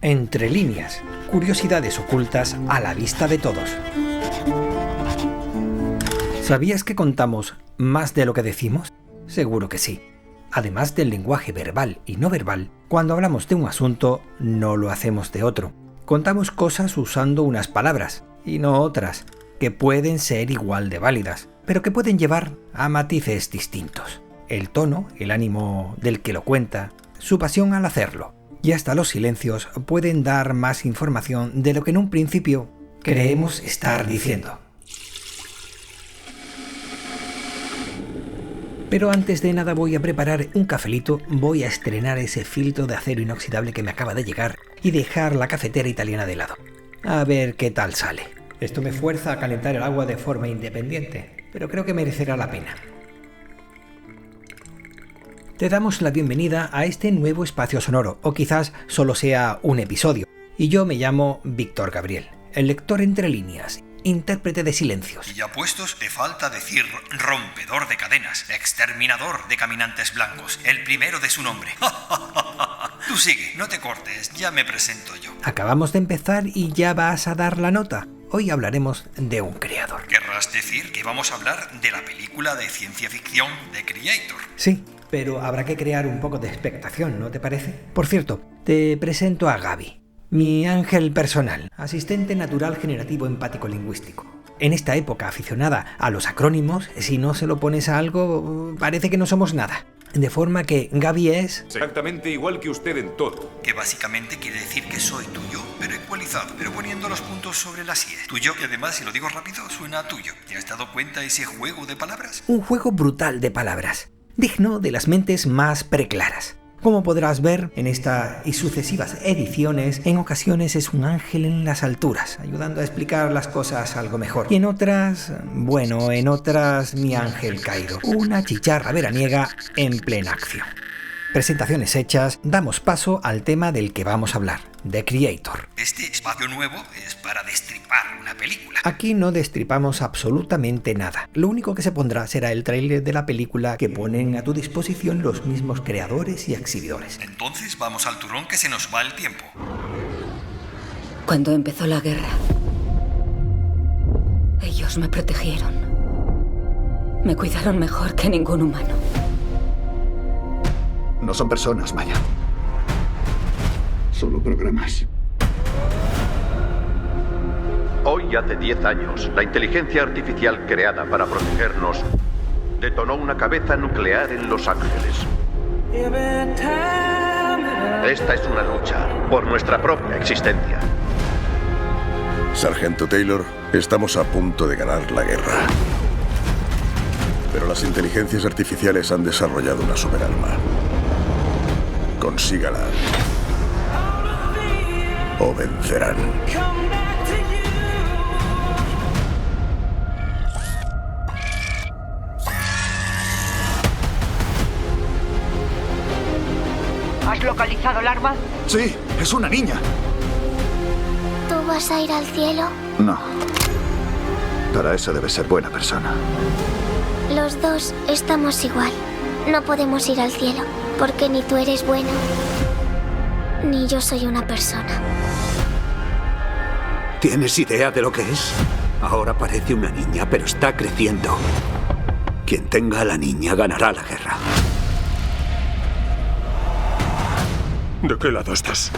Entre líneas, curiosidades ocultas a la vista de todos. ¿Sabías que contamos más de lo que decimos? Seguro que sí. Además del lenguaje verbal y no verbal, cuando hablamos de un asunto, no lo hacemos de otro. Contamos cosas usando unas palabras, y no otras, que pueden ser igual de válidas, pero que pueden llevar a matices distintos. El tono, el ánimo del que lo cuenta, su pasión al hacerlo. Y hasta los silencios pueden dar más información de lo que en un principio creemos estar diciendo. Pero antes de nada voy a preparar un cafelito, voy a estrenar ese filtro de acero inoxidable que me acaba de llegar y dejar la cafetera italiana de lado. A ver qué tal sale. Esto me fuerza a calentar el agua de forma independiente, pero creo que merecerá la pena. Te damos la bienvenida a este nuevo espacio sonoro, o quizás solo sea un episodio. Y yo me llamo Víctor Gabriel, el lector entre líneas, intérprete de silencios. Y ya puestos, te falta decir rompedor de cadenas, exterminador de caminantes blancos, el primero de su nombre. Tú sigue, no te cortes, ya me presento yo. Acabamos de empezar y ya vas a dar la nota. Hoy hablaremos de un creador. ¿Querrás decir que vamos a hablar de la película de ciencia ficción de Creator? Sí, pero habrá que crear un poco de expectación, ¿no te parece? Por cierto, te presento a Gaby, mi ángel personal, asistente natural generativo empático lingüístico. En esta época aficionada a los acrónimos, si no se lo pones a algo, parece que no somos nada. De forma que Gaby es... exactamente igual que usted en todo. Que básicamente quiere decir que soy tuyo, pero ecualizado, pero poniendo los puntos sobre las IE. Tuyo, que además, si lo digo rápido, suena a tuyo. ¿Te has dado cuenta ese juego de palabras? Un juego brutal de palabras, digno de las mentes más preclaras. Como podrás ver en esta y sucesivas ediciones, en ocasiones es un ángel en las alturas, ayudando a explicar las cosas algo mejor. Y en otras, mi ángel caído, una chicharra veraniega en plena acción. Presentaciones hechas, damos paso al tema del que vamos a hablar, The Creator. Este espacio nuevo es para destripar una película. Aquí no destripamos absolutamente nada. Lo único que se pondrá será el tráiler de la película que ponen a tu disposición los mismos creadores y exhibidores. Entonces vamos al turrón que se nos va el tiempo. Cuando empezó la guerra, ellos me protegieron. Me cuidaron mejor que ningún humano. No son personas, Maya. Solo programas. Hoy hace 10 años, la inteligencia artificial creada para protegernos detonó una cabeza nuclear en Los Ángeles. Esta es una lucha por nuestra propia existencia. Sargento Taylor, estamos a punto de ganar la guerra. Pero las inteligencias artificiales han desarrollado una superarma. Consígala o vencerán. ¿Has localizado el arma? Sí, es una niña. ¿Tú vas a ir al cielo? No. Para eso debes ser buena persona. Los dos estamos igual. No podemos ir al cielo, porque ni tú eres bueno, ni yo soy una persona. ¿Tienes idea de lo que es? Ahora parece una niña, pero está creciendo. Quien tenga a la niña ganará la guerra. ¿De qué lado estás?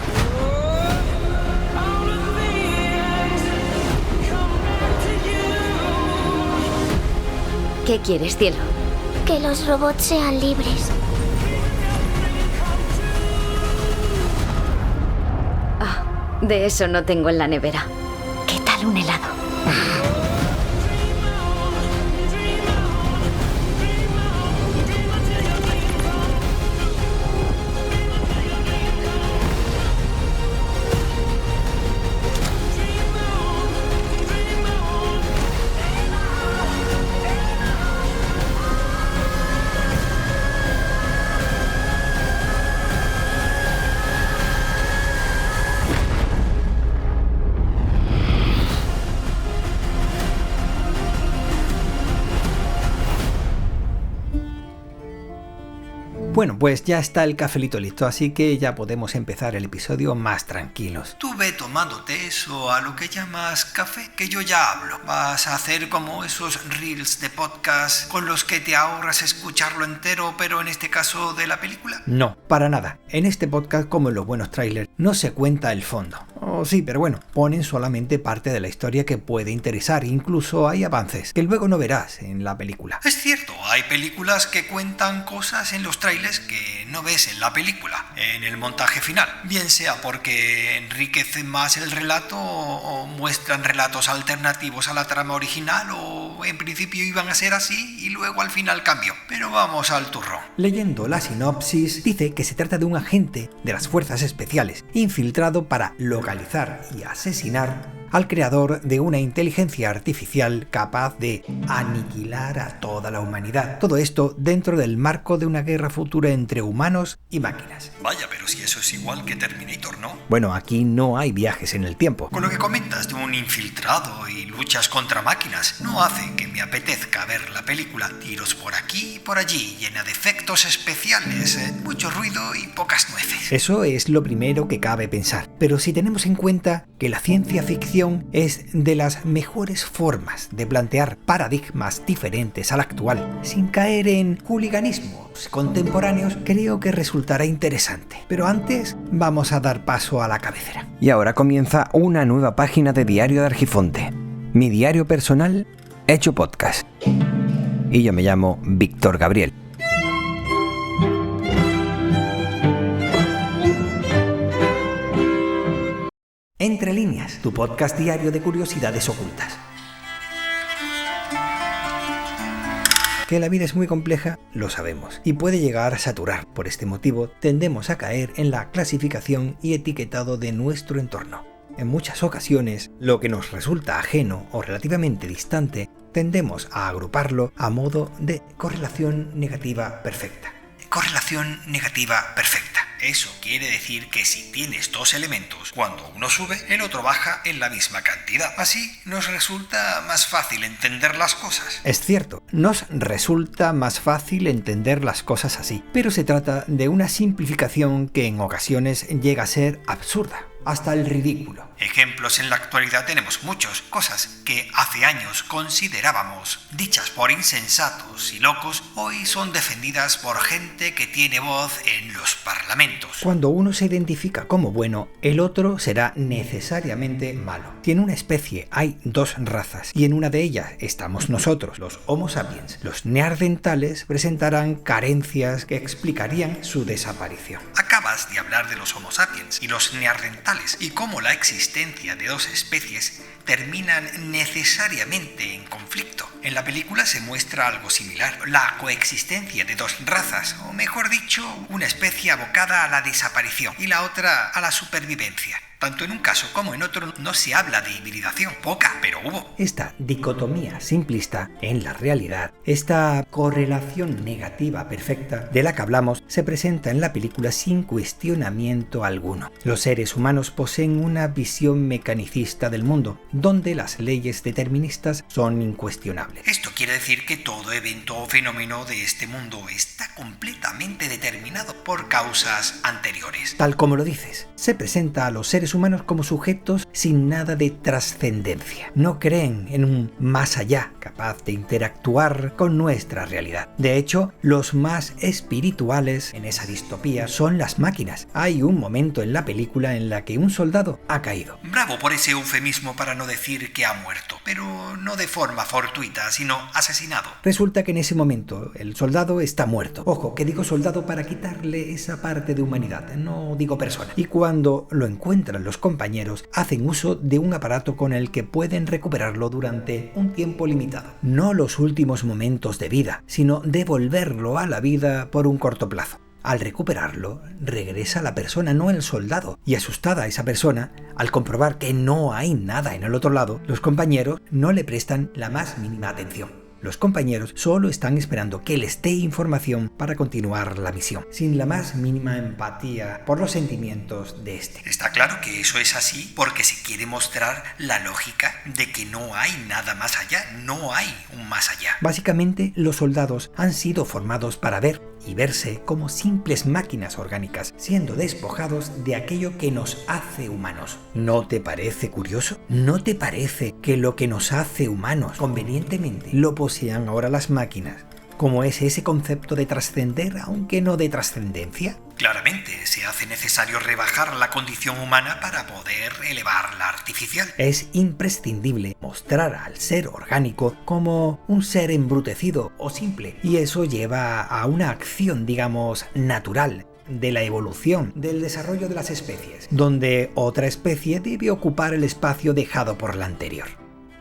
¿Qué quieres, cielo? Que los robots sean libres. De eso no tengo en la nevera. ¿Qué tal un helado? Bueno, pues ya está el cafelito listo, así que ya podemos empezar el episodio más tranquilos. Tú ve tomándote eso a lo que llamas café, que yo ya hablo. Vas a hacer como esos reels de podcast con los que te ahorras escucharlo entero, pero en este caso de la película. No, para nada. En este podcast, como en los buenos trailers, no se cuenta el fondo. Oh, sí, pero bueno, ponen solamente parte de la historia que puede interesar. Incluso hay avances que luego no verás en la película. Es cierto, hay películas que cuentan cosas en los trailers que no ves en la película, en el montaje final. Bien sea porque enriquecen más el relato o muestran relatos alternativos a la trama original, o en principio iban a ser así y luego al final cambió. Pero vamos al turrón. Leyendo la sinopsis, dice que se trata de un agente de las fuerzas especiales infiltrado para localizar y asesinar al creador de una inteligencia artificial capaz de aniquilar a toda la humanidad. Todo esto dentro del marco de una guerra futura entre humanos y máquinas. Vaya, pero si eso es igual que Terminator, ¿no? Bueno, aquí no hay viajes en el tiempo. Con lo que comentas de un infiltrado y luchas contra máquinas, no hace que me apetezca ver la película. Tiros por aquí y por allí, llena de efectos especiales, mucho ruido y pocas nueces. Eso es lo primero que cabe pensar. Pero si tenemos en cuenta que la ciencia ficción es de las mejores formas de plantear paradigmas diferentes al actual, sin caer en hooliganismos contemporáneos, creo que resultará interesante. Pero antes vamos a dar paso a la cabecera. Y ahora comienza una nueva página de Diario de Argifonte, mi diario personal hecho podcast. Y yo me llamo Víctor Gabriel. Entre líneas, tu podcast diario de curiosidades ocultas. Que la vida es muy compleja, lo sabemos, y puede llegar a saturar. Por este motivo, tendemos a caer en la clasificación y etiquetado de nuestro entorno. En muchas ocasiones, lo que nos resulta ajeno o relativamente distante, tendemos a agruparlo a modo de correlación negativa perfecta. Correlación negativa perfecta. Eso quiere decir que si tienes dos elementos, cuando uno sube, el otro baja en la misma cantidad. Así nos resulta más fácil entender las cosas. Es cierto, nos resulta más fácil entender las cosas así, pero se trata de una simplificación que en ocasiones llega a ser absurda, hasta el ridículo. Ejemplos en la actualidad tenemos muchos, cosas que hace años considerábamos dichas por insensatos y locos, hoy son defendidas por gente que tiene voz en los parlamentos. Cuando uno se identifica como bueno, el otro será necesariamente malo. Si en una especie hay dos razas y en una de ellas estamos nosotros, los Homo sapiens, los neandertales presentarán carencias que explicarían su desaparición. Acabas de hablar de los Homo sapiens y los neandertales y cómo la existencia de dos especies terminan necesariamente en conflicto. En la película se muestra algo similar, la coexistencia de dos razas, o mejor dicho, una especie abocada a la desaparición y la otra a la supervivencia. Tanto en un caso como en otro no se habla de hibridación, poca, pero hubo. Esta dicotomía simplista en la realidad, esta correlación negativa perfecta de la que hablamos, se presenta en la película sin cuestionamiento alguno. Los seres humanos poseen una visión mecanicista del mundo, donde las leyes deterministas son incuestionables. Esto quiere decir que todo evento o fenómeno de este mundo está completamente determinado por causas anteriores. Tal como lo dices, se presenta a los seres humanos como sujetos sin nada de trascendencia. No creen en un más allá capaz de interactuar con nuestra realidad. De hecho, los más espirituales en esa distopía son las máquinas. Hay un momento en la película en la que un soldado ha caído. Bravo por ese eufemismo para no decir que ha muerto, pero no de forma fortuita, sino asesinado. Resulta que en ese momento el soldado está muerto. Ojo, que digo soldado para quitarle esa parte de humanidad, no digo persona. Y cuando lo encuentran los compañeros, hacen uso de un aparato con el que pueden recuperarlo durante un tiempo limitado. No los últimos momentos de vida, sino devolverlo a la vida por un corto plazo. Al recuperarlo, regresa la persona, no el soldado. Y asustada esa persona, al comprobar que no hay nada en el otro lado, los compañeros no le prestan la más mínima atención. Los compañeros solo están esperando que les dé información para continuar la misión, sin la más mínima empatía por los sentimientos de este. Está claro que eso es así porque se quiere mostrar la lógica de que no hay nada más allá, no hay un más allá. Básicamente, los soldados han sido formados para ver y verse como simples máquinas orgánicas, siendo despojados de aquello que nos hace humanos. ¿No te parece curioso? ¿No te parece que lo que nos hace humanos convenientemente lo posean ahora las máquinas? ¿Cómo es ese concepto de trascender, aunque no de trascendencia? Claramente, se hace necesario rebajar la condición humana para poder elevar la artificial. Es imprescindible mostrar al ser orgánico como un ser embrutecido o simple, y eso lleva a una acción, digamos, natural, de la evolución, del desarrollo de las especies, donde otra especie debe ocupar el espacio dejado por la anterior.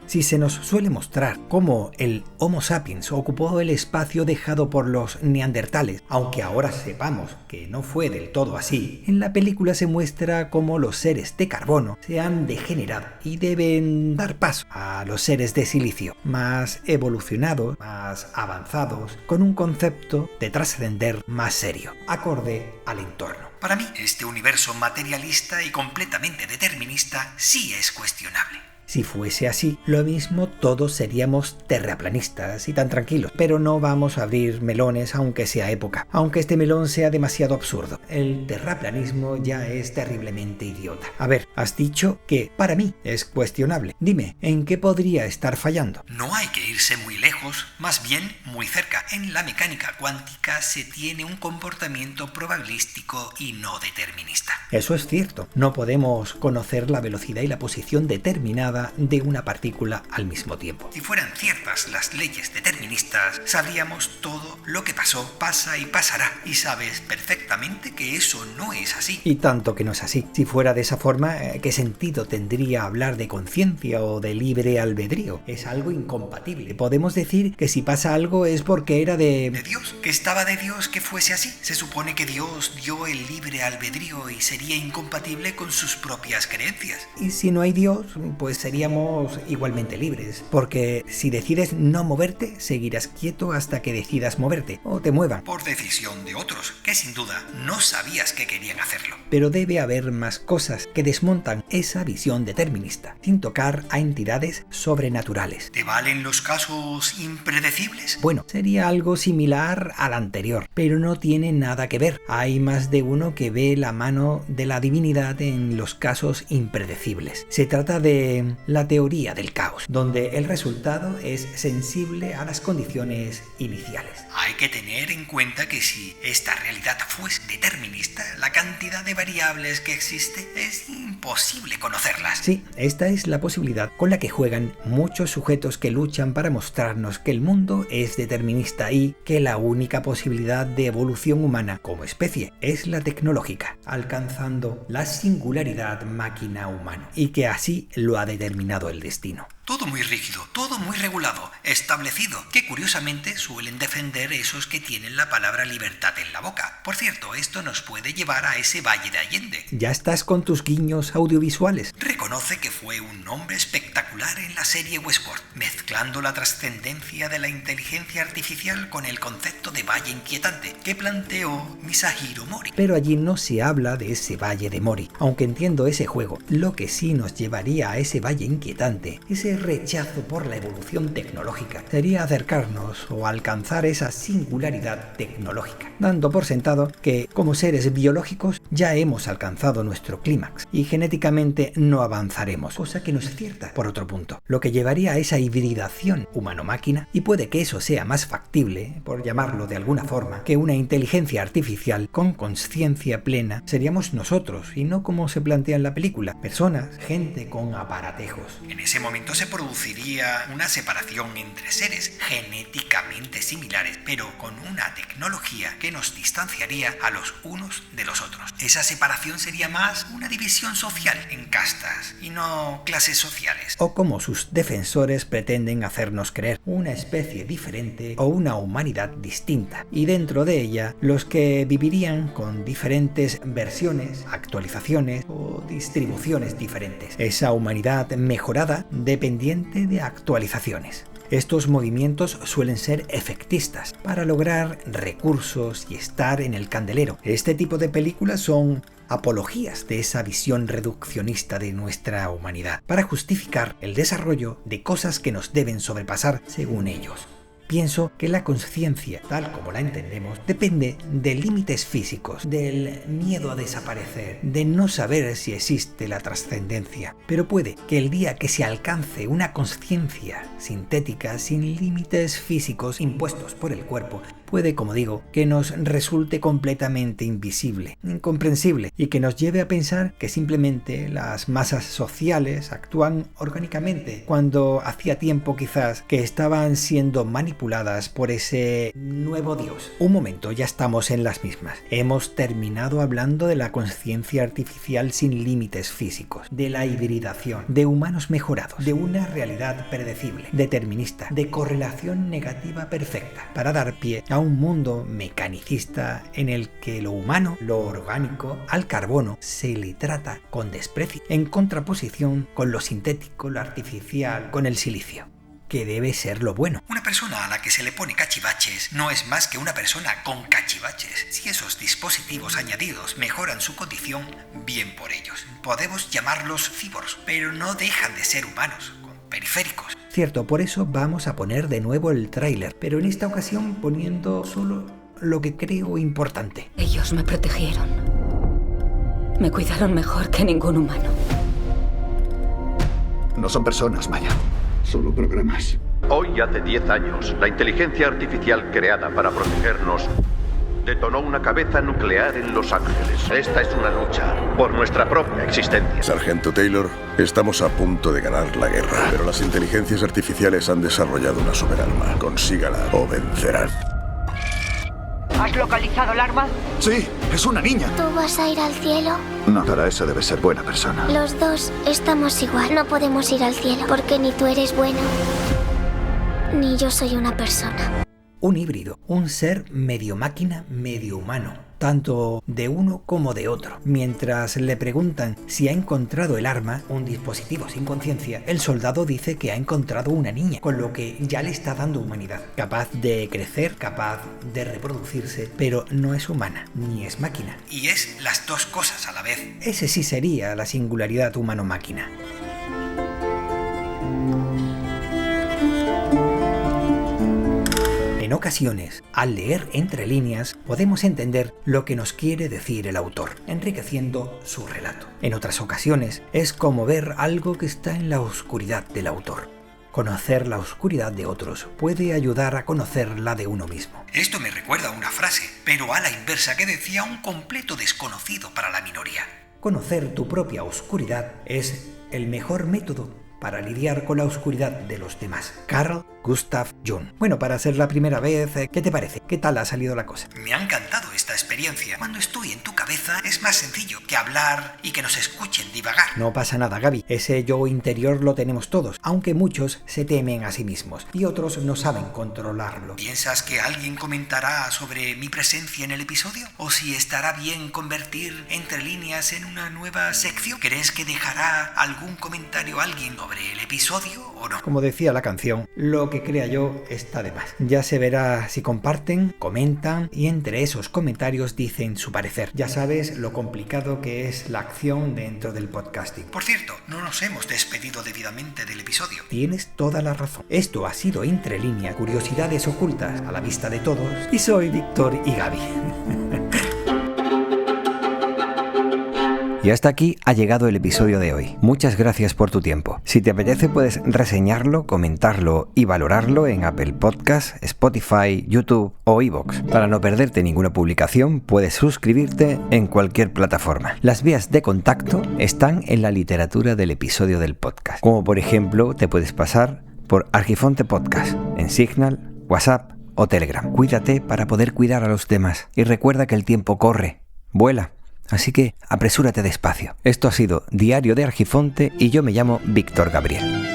Si se nos suele mostrar cómo el Homo sapiens ocupó el espacio dejado por los neandertales, aunque ahora sepamos que no fue del todo así, en la película se muestra cómo los seres de carbono se han degenerado y deben dar paso a los seres de silicio, más evolucionados, más avanzados, con un concepto de trascender más serio, acorde al entorno. Para mí, este universo materialista y completamente determinista sí es cuestionable. Si fuese así, lo mismo todos seríamos terraplanistas y tan tranquilos. Pero no vamos a abrir melones aunque sea época, aunque este melón sea demasiado absurdo. El terraplanismo ya es terriblemente idiota. A ver, has dicho que para mí es cuestionable. Dime, ¿en qué podría estar fallando? No hay que irse muy lejos, más bien muy cerca. En la mecánica cuántica se tiene un comportamiento probabilístico y no determinista. Eso es cierto. No podemos conocer la velocidad y la posición determinada de una partícula al mismo tiempo. Si fueran ciertas las leyes deterministas, sabríamos todo lo que pasó, pasa y pasará. Y sabes perfectamente que eso no es así. Y tanto que no es así. Si fuera de esa forma, ¿qué sentido tendría hablar de conciencia o de libre albedrío? Es algo incompatible. Podemos decir que si pasa algo es porque era de Dios, que estaba de Dios que fuese así. Se supone que Dios dio el libre albedrío y sería incompatible con sus propias creencias. Y si no hay Dios, pues seríamos igualmente libres, porque si decides no moverte, seguirás quieto hasta que decidas moverte o te muevan. Por decisión de otros, que sin duda no sabías que querían hacerlo. Pero debe haber más cosas que desmontan esa visión determinista, sin tocar a entidades sobrenaturales. ¿Te valen los casos impredecibles? Bueno, sería algo similar al anterior, pero no tiene nada que ver. Hay más de uno que ve la mano de la divinidad en los casos impredecibles. Se trata de la teoría del caos, donde el resultado es sensible a las condiciones iniciales. Hay que tener en cuenta que si esta realidad fuese determinista, la cantidad de variables que existe es imposible conocerlas. Sí, esta es la posibilidad con la que juegan muchos sujetos que luchan para mostrarnos que el mundo es determinista y que la única posibilidad de evolución humana como especie es la tecnológica, alcanzando la singularidad máquina-humano, y que así lo ha determinado el destino. Todo muy rígido, todo muy regulado, establecido, que curiosamente suelen defender esos que tienen la palabra libertad en la boca. Por cierto, esto nos puede llevar a ese Valle de Allende. ¿Ya estás con tus guiños audiovisuales? Reconoce que fue un nombre espectacular en la serie Westworld, mezclando la trascendencia de la inteligencia artificial con el concepto de valle inquietante que planteó Misahiro Mori. Pero allí no se habla de ese valle de Mori, aunque entiendo ese juego. Lo que sí nos llevaría a ese valle inquietante, ese rechazo por la evolución tecnológica, sería acercarnos o alcanzar esa singularidad tecnológica, dando por sentado que como seres biológicos ya hemos alcanzado nuestro clímax y genéticamente no avanzaremos, cosa que no es cierta por otro punto, lo que llevaría a esa hibridación humano-máquina, y puede que eso sea más factible, por llamarlo de alguna forma, que una inteligencia artificial con conciencia plena. Seríamos nosotros y no como se plantea en la película, personas, gente con aparatejos. En ese momento se produciría una separación entre seres genéticamente similares, pero con una tecnología que nos distanciaría a los unos de los otros. Esa separación sería más una división social en castas y no clases sociales. O como sus defensores pretenden hacernos creer, una especie diferente o una humanidad distinta, y dentro de ella los que vivirían con diferentes versiones, actualizaciones o distribuciones diferentes. Esa humanidad mejorada dependiente de actualizaciones. Estos movimientos suelen ser efectistas para lograr recursos y estar en el candelero. Este tipo de películas son apologías de esa visión reduccionista de nuestra humanidad, para justificar el desarrollo de cosas que nos deben sobrepasar según ellos. Pienso que la conciencia, tal como la entendemos, depende de límites físicos, del miedo a desaparecer, de no saber si existe la trascendencia. Pero puede que el día que se alcance una conciencia sintética, sin límites físicos impuestos por el cuerpo, puede, como digo, que nos resulte completamente invisible, incomprensible, y que nos lleve a pensar que simplemente las masas sociales actúan orgánicamente, cuando hacía tiempo quizás que estaban siendo manipuladas por ese nuevo Dios. Un momento, ya estamos en las mismas. Hemos terminado hablando de la conciencia artificial sin límites físicos, de la hibridación, de humanos mejorados, de una realidad predecible, determinista, de correlación negativa perfecta, para dar pie a un mundo mecanicista en el que lo humano, lo orgánico, al carbono se le trata con desprecio, en contraposición con lo sintético, lo artificial, con el silicio, que debe ser lo bueno. Una persona a la que se le pone cachivaches no es más que una persona con cachivaches. Si esos dispositivos añadidos mejoran su condición, bien por ellos. Podemos llamarlos cyborgs, pero no dejan de ser humanos, con periféricos. Cierto, por eso vamos a poner de nuevo el tráiler, pero en esta ocasión poniendo solo lo que creo importante. Ellos me protegieron. Me cuidaron mejor que ningún humano. No son personas, Maya. Solo programas. Hoy hace 10 años, la inteligencia artificial creada para protegernos detonó una cabeza nuclear en Los Ángeles. Esta es una lucha por nuestra propia existencia. Sargento Taylor, estamos a punto de ganar la guerra, pero las inteligencias artificiales han desarrollado una superarma. Consígala o vencerán. ¿Has localizado el arma? Sí, es una niña. ¿Tú vas a ir al cielo? No, para eso debe ser buena persona. Los dos estamos igual. No podemos ir al cielo porque ni tú eres bueno, ni yo soy una persona. Un híbrido, un ser medio máquina, medio humano, tanto de uno como de otro. Mientras le preguntan si ha encontrado el arma, un dispositivo sin conciencia, el soldado dice que ha encontrado una niña, con lo que ya le está dando humanidad, capaz de crecer, capaz de reproducirse, pero no es humana, ni es máquina. Y es las dos cosas a la vez. Ese sí sería la singularidad humano-máquina. En ocasiones, al leer entre líneas, podemos entender lo que nos quiere decir el autor, enriqueciendo su relato. En otras ocasiones, es como ver algo que está en la oscuridad del autor. Conocer la oscuridad de otros puede ayudar a conocer la de uno mismo. Esto me recuerda a una frase, pero a la inversa, que decía un completo desconocido para la minoría. Conocer tu propia oscuridad es el mejor método para lidiar con la oscuridad de los demás. Carl Gustav Jung. Bueno, para ser la primera vez, ¿qué te parece? ¿Qué tal ha salido la cosa? Me ha encantado esta experiencia. Cuando estoy en tu cabeza es más sencillo que hablar y que nos escuchen divagar. No pasa nada, Gaby. Ese yo interior lo tenemos todos, aunque muchos se temen a sí mismos y otros no saben controlarlo. ¿Piensas que alguien comentará sobre mi presencia en el episodio? ¿O si estará bien convertir entre líneas en una nueva sección? ¿Crees que dejará algún comentario alguien sobre el episodio o no? Como decía la canción, lo que crea yo está de más. Ya se verá si comparten, comentan y entre esos comentarios dicen su parecer. Ya sabes lo complicado que es la acción dentro del podcasting. Por cierto, no nos hemos despedido debidamente del episodio. Tienes toda la razón. Esto ha sido Entre Línea, curiosidades ocultas a la vista de todos, y soy Víctor y Gaby. Y hasta aquí ha llegado el episodio de hoy. Muchas gracias por tu tiempo. Si te apetece puedes reseñarlo, comentarlo y valorarlo en Apple Podcasts, Spotify, YouTube o iVoox. Para no perderte ninguna publicación puedes suscribirte en cualquier plataforma. Las vías de contacto están en la literatura del episodio del podcast. Como por ejemplo te puedes pasar por Argifonte Podcast en Signal, WhatsApp o Telegram. Cuídate para poder cuidar a los demás. Y recuerda que el tiempo corre, vuela. Así que apresúrate despacio. Esto ha sido Diario de Argifonte y yo me llamo Víctor Gabriel.